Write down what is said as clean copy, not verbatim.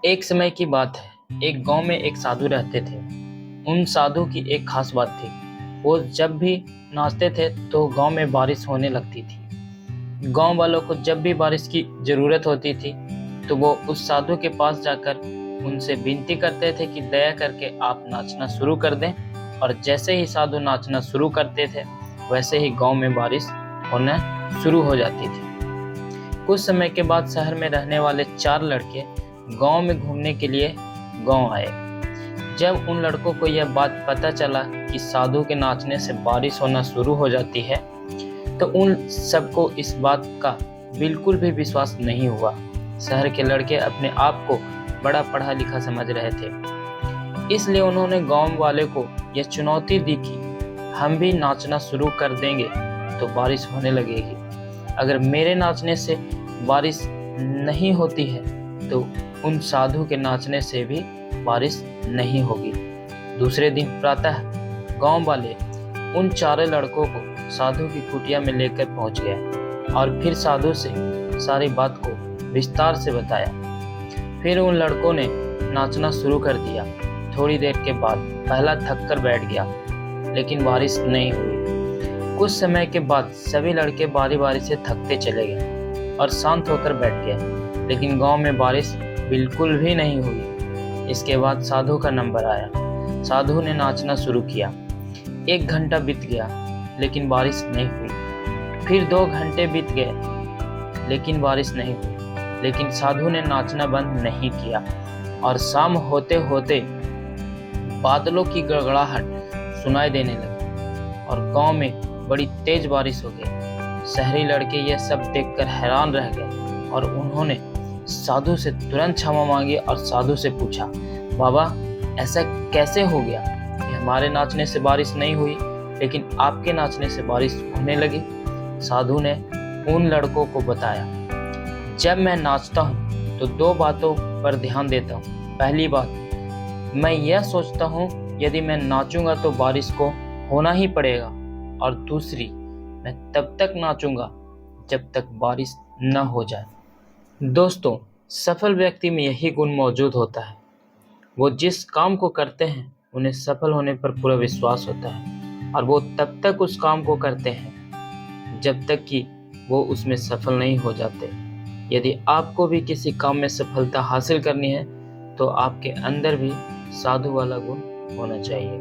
एक समय की बात है, एक गांव में एक साधु रहते थे। उन साधु की एक खास बात थी। वो जब भी नाचते थे तो गांव में बारिश होने लगती थी। गांव वालों को जब भी बारिश की जरूरत होती थी तो वो उस साधु के पास जाकर उनसे विनती करते थे कि दया करके आप नाचना शुरू कर दें। और जैसे ही साधु नाचना शुरू करते थे वैसे ही गांव में बारिश होना शुरू हो जाती थी। कुछ समय के बाद शहर में रहने वाले 4 लड़के गांव में घूमने के लिए गांव आए। जब उन लड़कों को यह बात पता चला कि साधु के नाचने से बारिश होना शुरू हो जाती है तो उन सबको इस बात का बिल्कुल भी विश्वास नहीं हुआ। शहर के लड़के अपने आप को बड़ा पढ़ा लिखा समझ रहे थे, इसलिए उन्होंने गांव वाले को यह चुनौती दी कि हम भी नाचना शुरू कर देंगे तो बारिश होने लगेगी। अगर मेरे नाचने से बारिश नहीं होती है तो उन साधु के नाचने से भी बारिश नहीं होगी। दूसरे दिन प्रातः गांव वाले उन 4 लड़कों को साधु की कुटिया में लेकर पहुंच गए और फिर साधु से सारी बात को विस्तार से बताया। फिर उन लड़कों ने नाचना शुरू कर दिया। थोड़ी देर के बाद पहला थक कर बैठ गया लेकिन बारिश नहीं हुई। कुछ समय के बाद सभी लड़के बारी बारी से थकते चले गए और शांत होकर बैठ गए, लेकिन गांव में बारिश बिल्कुल भी नहीं हुई। इसके बाद साधु का नंबर आया। साधु ने नाचना शुरू किया। 1 घंटा बीत गया लेकिन बारिश नहीं हुई। फिर 2 घंटे बीत गए लेकिन बारिश नहीं हुई, लेकिन साधु ने नाचना बंद नहीं किया और शाम होते होते बादलों की गड़गड़ाहट सुनाई देने लगी और गांव में बड़ी तेज बारिश हो गई। शहरी लड़के यह सब देखकर हैरान रह गए और उन्होंने साधु से तुरंत क्षमा मांगी और साधु से पूछा, बाबा ऐसा कैसे हो गया कि हमारे नाचने से बारिश नहीं हुई लेकिन आपके नाचने से बारिश होने लगी। साधु ने उन लड़कों को बताया, जब मैं नाचता हूँ तो 2 बातों पर ध्यान देता हूँ। पहली बात, मैं यह सोचता हूँ यदि मैं नाचूंगा तो बारिश को होना ही पड़ेगा, और दूसरी, मैं तब तक नाचूंगा जब तक बारिश न हो जाए। दोस्तों, सफल व्यक्ति में यही गुण मौजूद होता है। वो जिस काम को करते हैं उन्हें सफल होने पर पूरा विश्वास होता है और वो तब तक उस काम को करते हैं जब तक कि वो उसमें सफल नहीं हो जाते। यदि आपको भी किसी काम में सफलता हासिल करनी है तो आपके अंदर भी साधु वाला गुण होना चाहिए।